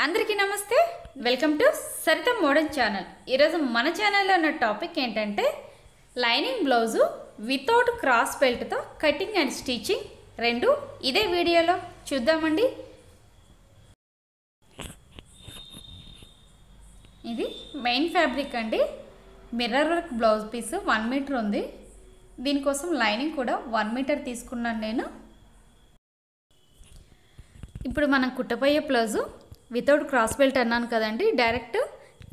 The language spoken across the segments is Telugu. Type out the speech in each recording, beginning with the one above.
అందరికీ నమస్తే, welcome to Saritha modern channel. ఈరోజు మన ఛానల్లో ఉన్న టాపిక్ ఏంటంటే లైనింగ్ బ్లౌజు వితౌట్ క్రాస్ బెల్ట్తో కటింగ్ అండ్ స్టిచ్చింగ్ రెండు ఇదే వీడియోలో చూద్దామండి. ఇది మెయిన్ ఫ్యాబ్రిక్ అండి. Mirror work blouse piece 1 metre ఉంది. దీనికోసం లైనింగ్ కూడా 1 మీటర్ తీసుకున్నాను నేను. ఇప్పుడు మనం కుట్టబోయే బ్లౌజు వితౌట్ క్రాస్ బెల్ట్ అన్నాను కదండి, డైరెక్ట్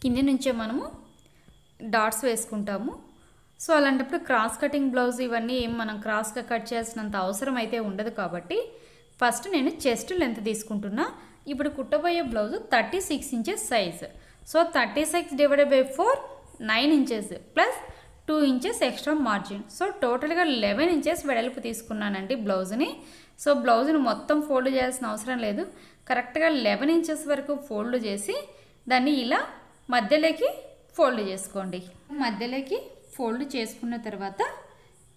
కింది నుంచే మనము డాట్స్ వేసుకుంటాము. సో అలాంటప్పుడు క్రాస్ కటింగ్ బ్లౌజ్ ఇవన్నీ ఏం మనం క్రాస్గా కట్ చేసినంత అవసరం అయితే ఉండదు. కాబట్టి ఫస్ట్ నేను చెస్ట్ లెంత్ తీసుకుంటున్నా. ఇప్పుడు కుట్టబోయే blouse 36 inches size. So 36 divided by 4 9 inches plus 2 inches extra margin. So టోటల్గా 11 ఇంచెస్ వెడల్పు తీసుకున్నానండి బ్లౌజ్ని. సో బ్లౌజ్ని మొత్తం ఫోల్డ్ చేయాల్సిన అవసరం లేదు. కరెక్ట్గా 11 ఇంచెస్ వరకు ఫోల్డ్ చేసి దాన్ని ఇలా మధ్యలోకి ఫోల్డ్ చేసుకోండి. మధ్యలోకి ఫోల్డ్ చేసుకున్న తర్వాత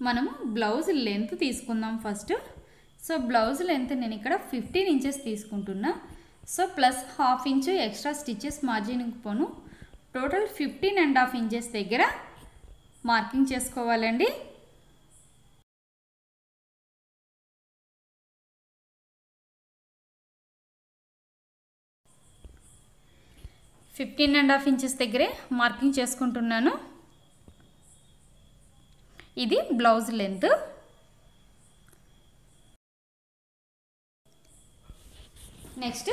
మనము బ్లౌజ్ లెంత్ తీసుకుందాం ఫస్ట్. సో బ్లౌజ్ లెంత్ నేను ఇక్కడ 15 ఇంచెస్ తీసుకుంటున్నా. So plus ½ inch extra stitches మార్జిన్కి పోను. టోటల్ 15.5 ఇంచెస్ దగ్గర మార్కింగ్ చేసుకోవాలండి. ఫిఫ్టీన్ అండ్ హాఫ్ ఇంచెస్ దగ్గరే మార్కింగ్ చేసుకుంటున్నాను. ఇది blouse length. Next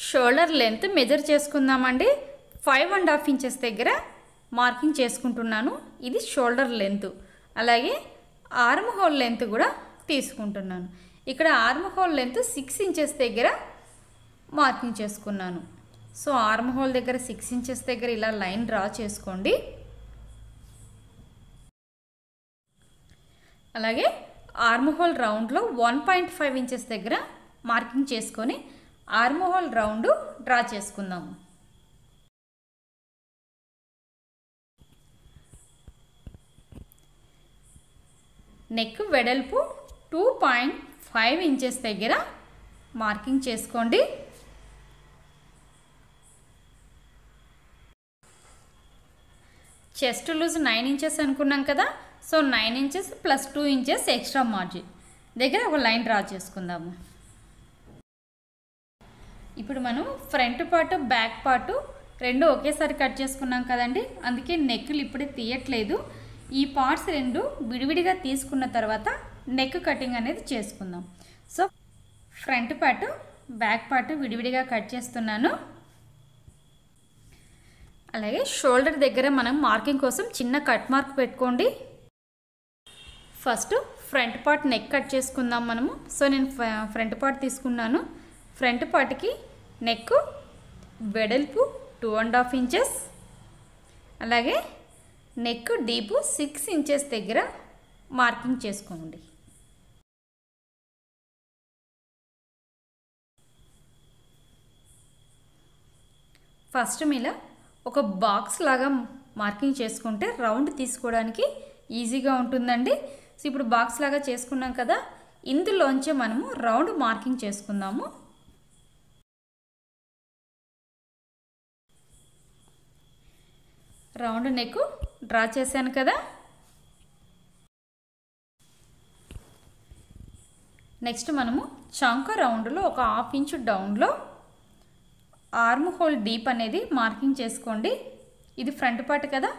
shoulder length measure చేసుకుందామండి. 5.5 ఇంచెస్ దగ్గర మార్కింగ్ చేసుకుంటున్నాను. ఇది షోల్డర్ లెంత్. అలాగే ఆర్మ్ హోల్ లెంత్ కూడా తీసుకుంటున్నాను. ఇక్కడ ఆర్మ్ హోల్ లెంత్ 6 ఇంచెస్ దగ్గర మార్కింగ్ చేసుకున్నాను. సో ఆర్మ్ హోల్ దగ్గర 6 ఇంచెస్ దగ్గర ఇలా లైన్ డ్రా చేసుకోండి. అలాగే ఆర్మ్ హోల్ రౌండ్లో 1.5 ఇంచెస్ దగ్గర మార్కింగ్ చేసుకొని ఆర్మ్ హోల్ రౌండ్ డ్రా చేసుకుందాము. నెక్ వెడల్పు 2.5 ఇంచెస్ దగ్గర మార్కింగ్ చేసుకోండి. చెస్ట్ లూజ్ 9 ఇంచెస్ అనుకున్నాం కదా. So 9 inches plus 2 inches extra margin దగ్గర ఒక లైన్ డ్రా చేసుకుందాము. ఇప్పుడు మనం ఫ్రంట్ పార్ట్ బ్యాక్ పార్ట్ రెండు ఒకేసారి కట్ చేసుకున్నాం కదండి. అందుకే నెక్కులు ఇప్పుడే తీయట్లేదు. ఈ పార్ట్స్ రెండు విడివిడిగా తీసుకున్న తర్వాత నెక్ కటింగ్ అనేది చేసుకుందాం. So front part back part విడివిడిగా కట్ చేస్తున్నాను. అలాగే షోల్డర్ దగ్గర మనం మార్కింగ్ కోసం చిన్న కట్ మార్క్ పెట్టుకోండి. First front part neck cut చేసుకుందాం మనము. సో నేను ఫ్రంట్ పార్ట్ తీసుకున్నాను. ఫ్రంట్ పార్ట్కి నెక్ వెడల్పు 2.5 ఇంచెస్, అలాగే నెక్ డీపు 6 ఇంచెస్ దగ్గర మార్కింగ్ చేసుకోండి. ఫస్ట్ మీలా ఒక బాక్స్ లాగా మార్కింగ్ చేసుకుంటే రౌండ్ తీసుకోవడానికి ఈజీగా ఉంటుందండి. సో ఇప్పుడు బాక్స్ లాగా చేసుకున్నాం కదా, ఇందులోంచే మనము రౌండ్ మార్కింగ్ చేసుకుందాము. రౌండ్ నెక్ డ్రా చేశాను కదా. నెక్స్ట్ మనము చంక రౌండ్లో ఒక ½ ఇంచు డౌన్లో ఆర్మ్ హోల్ డీప్ అనేది మార్కింగ్ చేసుకోండి. ఇది ఫ్రంట్ పార్ట్ కదా,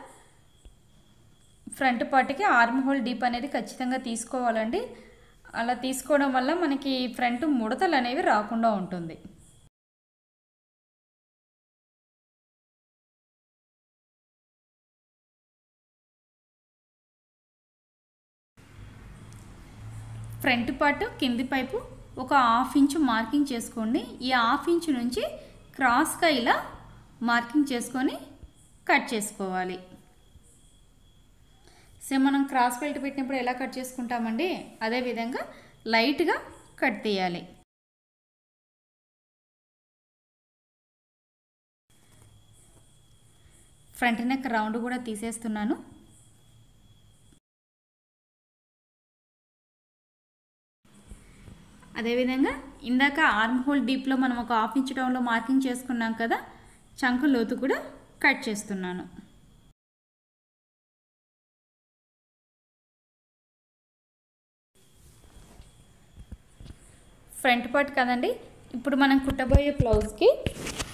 ఫ్రంట్ పార్ట్కి ఆర్మ్ హోల్ డీప్ అనేది ఖచ్చితంగా తీసుకోవాలండి. అలా తీసుకోవడం వల్ల మనకి ఫ్రంట్ ముడతలు అనేవి రాకుండా ఉంటుంది. ఫ్రంట్ పార్ట్ కింది పైపు ఒక ½ ఇంచు మార్కింగ్ చేసుకోండి. ఈ ½ ఇంచు నుంచి క్రాస్గా ఇలా మార్కింగ్ చేసుకొని కట్ చేసుకోవాలి. సో మనం క్రాస్ బెల్ట్ పెట్టినప్పుడు ఎలా కట్ చేసుకుంటామండి, అదేవిధంగా లైట్గా కట్ తీయాలి. ఫ్రంట్ నెక్ రౌండ్ కూడా తీసేస్తున్నాను. అదేవిధంగా ఇందాక ఆర్మ్ హోల్ డీప్లో మనం ఒక 1/2 ఇంచ్ డౌన్లో మార్కింగ్ చేసుకున్నాం కదా, చంక లోతు కూడా కట్ చేస్తున్నాను. ఫ్రంట్ పార్ట్ కదండి, ఇప్పుడు మనం కుట్టబోయే బ్లౌజ్కి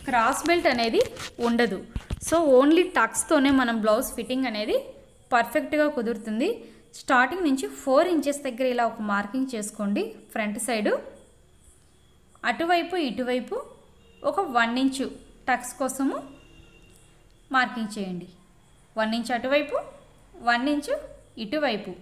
క్రాస్ బెల్ట్ అనేది ఉండదు. సో ఓన్లీ టక్స్తోనే మనం బ్లౌజ్ ఫిట్టింగ్ అనేది పర్ఫెక్ట్గా కుదురుతుంది. స్టార్టింగ్ నుంచి 4 ఇంచెస్ దగ్గర ఇలా ఒక మార్కింగ్ చేసుకోండి. ఫ్రంట్ సైడు అటువైపు ఇటువైపు ఒక 1 ఇంచు టక్స్ కోసము మార్కింగ్ చేయండి. 1 ఇంచ్ అటువైపు, 1 ఇంచు ఇటువైపు.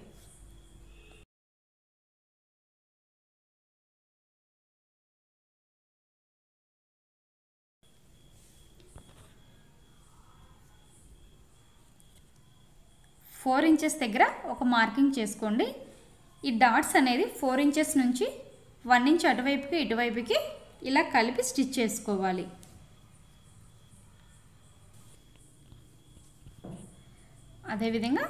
ఫోర్ ఇంచెస్ దగ్గర ఒక మార్కింగ్ చేసుకోండి. ఈ డాట్స్ అనేది 4 ఇంచెస్ నుంచి 1 ఇంచ్ అటువైపుకి ఇటువైపుకి ఇలా కలిపి స్టిచ్ చేసుకోవాలి. అదేవిధంగా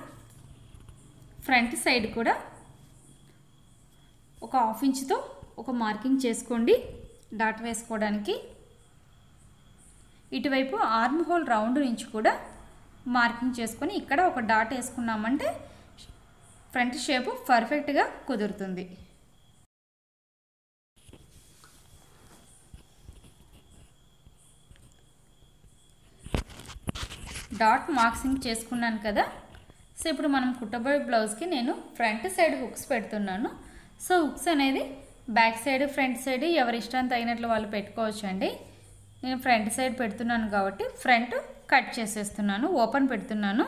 ఫ్రంట్ సైడ్ కూడా ఒక 1/2 ఇంచ్తో ఒక మార్కింగ్ చేసుకోండి డాట్ వేసుకోవడానికి. ఇటువైపు ఆర్మ్ హోల్ రౌండ్ నుంచి కూడా మార్కింగ్ చేసుకొని ఇక్కడ ఒక డాట్ వేసుకున్నామంటే ఫ్రంట్ షేపు పర్ఫెక్ట్గా కుదురుతుంది. డాట్ మార్కింగ్ చేసుకున్నాను కదా. సో ఇప్పుడు మనం కుట్టబోయే బ్లౌజ్కి నేను ఫ్రంట్ సైడ్ హుక్స్ పెడుతున్నాను. సో హుక్స్ అనేది బ్యాక్ సైడ్ ఫ్రంట్ సైడ్ ఎవరి ఇష్టానికి తగినట్లు వాళ్ళు పెట్టుకోవచ్చు అండి. నేను ఫ్రంట్ సైడ్ పెడుతున్నాను కాబట్టి ఫ్రంట్ కట్ చేసేస్తున్నాను, ఓపెన్ పెడుతున్నాను.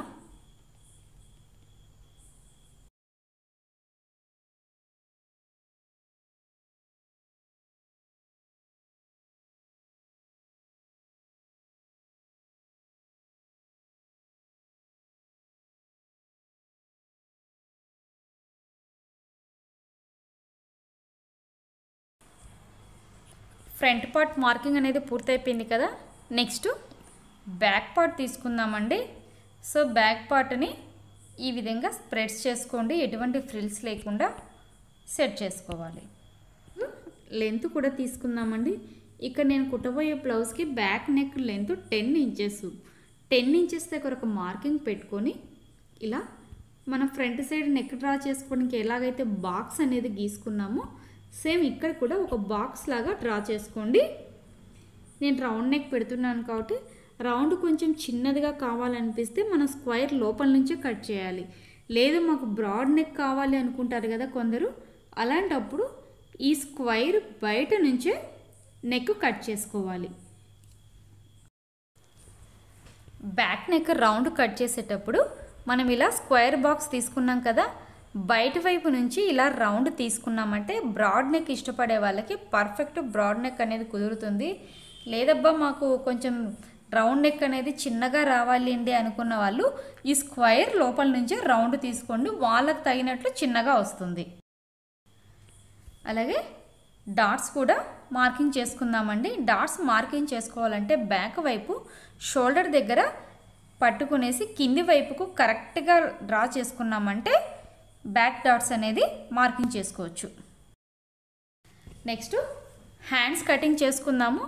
ఫ్రంట్ పార్ట్ మార్కింగ్ అనేది పూర్తయిపోయింది కదా. నెక్స్ట్ బ్యాక్ పార్ట్ తీసుకుందామండి. సో బ్యాక్ పార్ట్ని ఈ విధంగా స్ప్రెడ్స్ చేసుకోండి, ఎటువంటి ఫ్రిల్స్ లేకుండా సెట్ చేసుకోవాలి. లెంత్ కూడా తీసుకుందామండి. ఇక్కడ నేను కుట్టబోయే బ్లౌజ్కి back neck length 10 inches. 10 inches దగ్గర ఒక మార్కింగ్ పెట్టుకొని ఇలా మనం ఫ్రంట్ సైడ్ నెక్ డ్రా చేసుకోవడానికి ఎలాగైతే బాక్స్ అనేది గీసుకున్నామో సేమ్ ఇక్కడ కూడా ఒక బాక్స్ లాగా డ్రా చేసుకోండి. నేను రౌండ్ నెక్ పెడుతున్నాను కాబట్టి రౌండ్ కొంచెం చిన్నదిగా కావాలనిపిస్తే మనం స్క్వేర్ లోపల నుంచే కట్ చేయాలి. లేదు మాకు బ్రాడ్ నెక్ కావాలి అనుకుంటారు కదా కొందరు, అలాంటప్పుడు ఈ స్క్వేర్ బయట నుంచే నెక్ కట్ చేసుకోవాలి. బ్యాక్ నెక్ రౌండ్ కట్ చేసేటప్పుడు మనం ఇలా స్క్వేర్ బాక్స్ తీసుకున్నాం కదా, బయట వైపు నుంచి ఇలా రౌండ్ తీసుకున్నామంటే బ్రాడ్ నెక్ ఇష్టపడే వాళ్ళకి పర్ఫెక్ట్ బ్రాడ్ నెక్ అనేది కుదురుతుంది. లేదబ్బా మాకు కొంచెం రౌండ్ నెక్ అనేది చిన్నగా రావాలి అండి అనుకున్న వాళ్ళు ఈ స్క్వేర్ లోపల నుంచే రౌండ్ తీసుకోండి, వాళ్ళకు తగినట్లు చిన్నగా వస్తుంది. అలాగే డాట్స్ కూడా మార్కింగ్ చేసుకుందామండి. డాట్స్ మార్కింగ్ చేసుకోవాలంటే బ్యాక్ వైపు షోల్డర్ దగ్గర పట్టుకునేసి కింది వైపుకు కరెక్ట్గా డ్రా చేసుకున్నామంటే బ్యాక్ డాట్స్ అనేది మార్కింగ్ చేసుకోవచ్చు. నెక్స్ట్ హ్యాండ్స్ కటింగ్ చేసుకుందాము.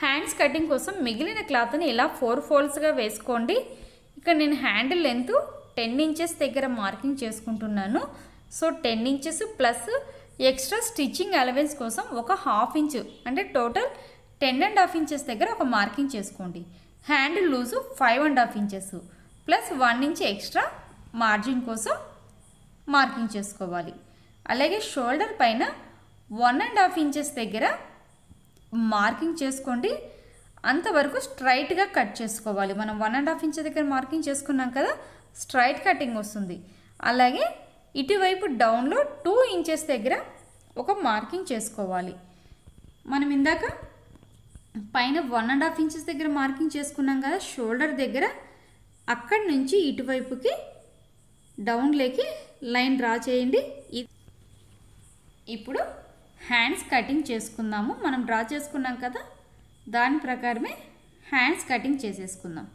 హ్యాండ్స్ కటింగ్ కోసం మిగిలిన క్లాత్ని ఇలా 4 ఫోల్డ్స్గా వేసుకోండి. ఇక్కడ నేను హ్యాండిల్ లెంత్ 10 ఇంచెస్ దగ్గర మార్కింగ్ చేసుకుంటున్నాను. So 10 inches plus extra stitching allowance కోసం ఒక 1/2 ఇంచ్ అంటే టోటల్ 10.5 ఇంచెస్ దగ్గర ఒక మార్కింగ్ చేసుకోండి. Handle loose 5.5 inches plus 1 inch extra margin కోసం మార్కింగ్ చేసుకోవాలి. అలాగే షోల్డర్ పైన 1.5 ఇంచెస్ దగ్గర మార్కింగ్ చేసుకోండి. అంతవరకు స్ట్రైట్గా కట్ చేసుకోవాలి. మనం 1.5 ఇంచ్ దగ్గర మార్కింగ్ చేసుకున్నాం కదా, స్ట్రైట్ కటింగ్ వస్తుంది. అలాగే ఇటువైపు డౌన్లో 2 ఇంచెస్ దగ్గర ఒక మార్కింగ్ చేసుకోవాలి. మనం ఇందాక పైన 1.5 ఇంచెస్ దగ్గర మార్కింగ్ చేసుకున్నాం కదా షోల్డర్ దగ్గర, అక్కడి నుంచి ఇటువైపుకి డౌన్లోకి లైన్ డ్రా చేయండి. ఇప్పుడు హ్యాండ్స్ కటింగ్ చేసుకుందాము. మనం డ్రా చేసుకున్నాం కదా, దాని ప్రకారమే హ్యాండ్స్ కటింగ్ చేసేసుకుందాం.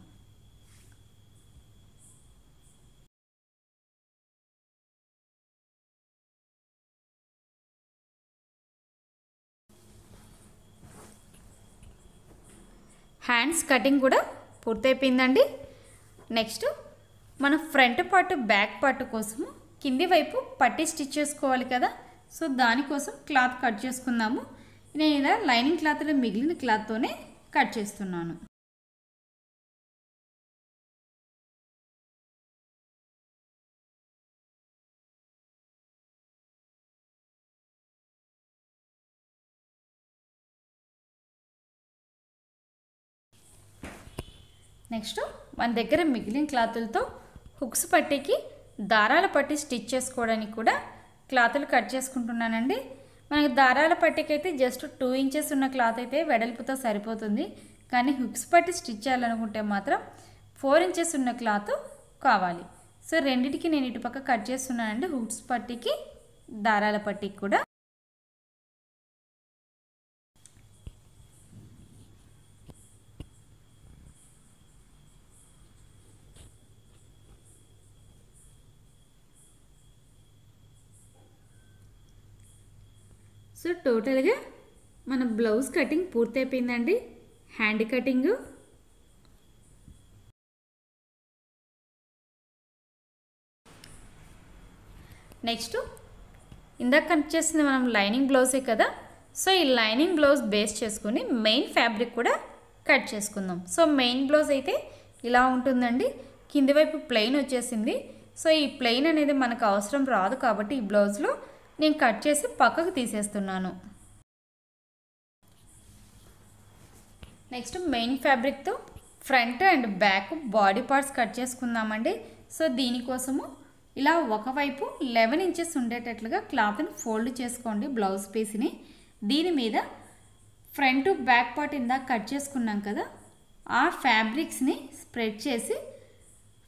హ్యాండ్స్ కటింగ్ కూడా పూర్తయిపోయిందండి. నెక్స్ట్ మనం ఫ్రంట్ పార్ట్ బ్యాక్ పార్ట్ కోసము కింది వైపు పట్టి స్టిచ్ చేసుకోవాలి కదా. సో దానికోసం క్లాత్ కట్ చేసుకుందాము. నేను ఇలా లైనింగ్ క్లాత్లో మిగిలిన క్లాత్తోనే కట్ చేస్తున్నాను. నెక్స్ట్ మన దగ్గర మిగిలిన క్లాతులతో హుక్స్ పట్టీకి దారాల పట్టి స్టిచ్ చేసుకోవడానికి కూడా క్లాతులు కట్ చేసుకుంటున్నానండి. మనకి దారాల పట్టీకి అయితే జస్ట్ 2 ఇంచెస్ ఉన్న క్లాత్ అయితే వెడల్పుతో సరిపోతుంది. కానీ హుక్స్ పట్టి స్టిచ్ చేయాలనుకుంటే మాత్రం 4 ఇంచెస్ ఉన్న క్లాత్ కావాలి. సో రెండిటికి నేను ఇటుపక్క కట్ చేస్తున్నానండి, హుక్స్ పట్టీకి దారాల పట్టీకి కూడా. సో టోటల్గా మన బ్లౌజ్ కటింగ్ పూర్తయిపోయిందండి. హ్యాండ్ కటింగ్, నెక్స్ట్ ఇందాక కట్ చేసింది మనం లైనింగ్ బ్లౌజే కదా. సో ఈ లైనింగ్ బ్లౌజ్ బేస్ చేసుకుని మెయిన్ ఫ్యాబ్రిక్ కూడా కట్ చేసుకుందాం. సో మెయిన్ బ్లౌజ్ అయితే ఇలా ఉంటుందండి. కింది వైపు ప్లెయిన్ వచ్చేసింది. సో ఈ ప్లెయిన్ అనేది మనకు అవసరం రాదు కాబట్టి ఈ బ్లౌజ్లో నేను కట్ చేసి పక్కకు తీసేస్తున్నాను. నెక్స్ట్ మెయిన్ ఫ్యాబ్రిక్తో front and back body parts cut చేసుకుందామండి. సో దీనికోసము ఇలా ఒకవైపు 11 ఇంచెస్ ఉండేటట్లుగా క్లాత్ని ఫోల్డ్ చేసుకోండి బ్లౌజ్ పీస్ని. దీని మీద ఫ్రంట్ బ్యాక్ పార్ట్ ఇందాక కట్ చేసుకున్నాం కదా, ఆ ఫ్యాబ్రిక్స్ని స్ప్రెడ్ చేసి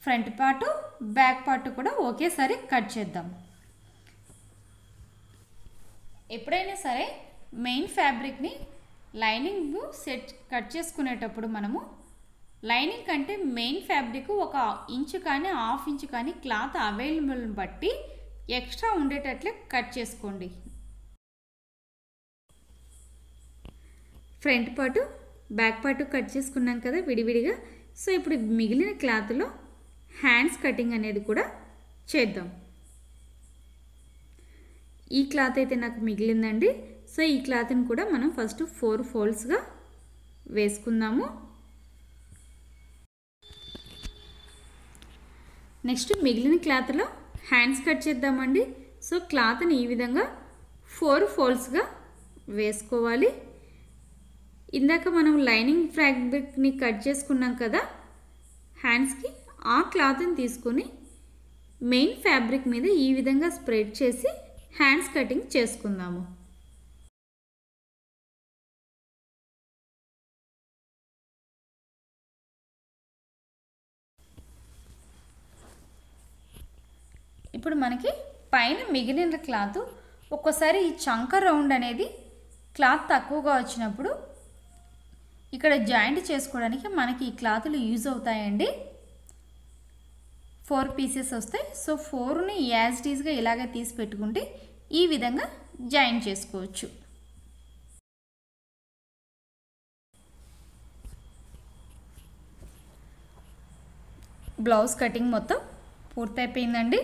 ఫ్రంట్ పార్ట్ బ్యాక్ పార్ట్ కూడా ఒకేసారి కట్ చేద్దాం. ఎప్పుడైనా సరే మెయిన్ ఫ్యాబ్రిక్ని లైనింగ్ సెట్ కట్ చేసుకునేటప్పుడు మనము లైనింగ్ కంటే మెయిన్ ఫ్యాబ్రిక్ 1 ఇంచు కానీ 1/2 ఇంచు కానీ క్లాత్ అవైలబుల్ని బట్టి ఎక్స్ట్రా ఉండేటట్లే కట్ చేసుకోండి. Front part back part cut చేసుకున్నాం కదా విడివిడిగా. సో ఇప్పుడు మిగిలిన క్లాత్లో హ్యాండ్స్ కటింగ్ అనేది కూడా చేద్దాం. ఈ క్లాత్ అయితే నాకు మిగిలిందండి. సో ఈ క్లాత్ని కూడా మనం ఫస్ట్ 4 ఫోల్డ్స్గా వేసుకుందాము. నెక్స్ట్ మిగిలిన క్లాత్లో హ్యాండ్స్ కట్ చేద్దామండి. సో క్లాత్ని ఈ విధంగా 4 ఫోల్డ్స్గా వేసుకోవాలి. ఇందాక మనం లైనింగ్ ఫ్యాబ్రిక్ని కట్ చేసుకున్నాం కదా హ్యాండ్స్కి, ఆ క్లాత్ని తీసుకొని మెయిన్ ఫ్యాబ్రిక్ మీద ఈ విధంగా స్ప్రెడ్ చేసి హ్యాండ్స్ కటింగ్ చేసుకుందాము. ఇప్పుడు మనకి పైన మిగిలిన క్లాత్ ఒక్కోసారి ఈ చంక రౌండ్ అనేది క్లాత్ తక్కువగా వచ్చినప్పుడు ఇక్కడ జాయింట్ చేసుకోవడానికి మనకి ఈ క్లాతులు యూజ్ అవుతాయండి. 4 పీసెస్ వస్తాయి. సో 4ని యాజ్ ఇట్ ఈజ్గా ఇలాగే తీసి పెట్టుకుంటే ఈ విధంగా జాయిన్ చేసుకోవచ్చు. బ్లౌజ్ కటింగ్ మొత్తం పూర్తయిపోయిందండి.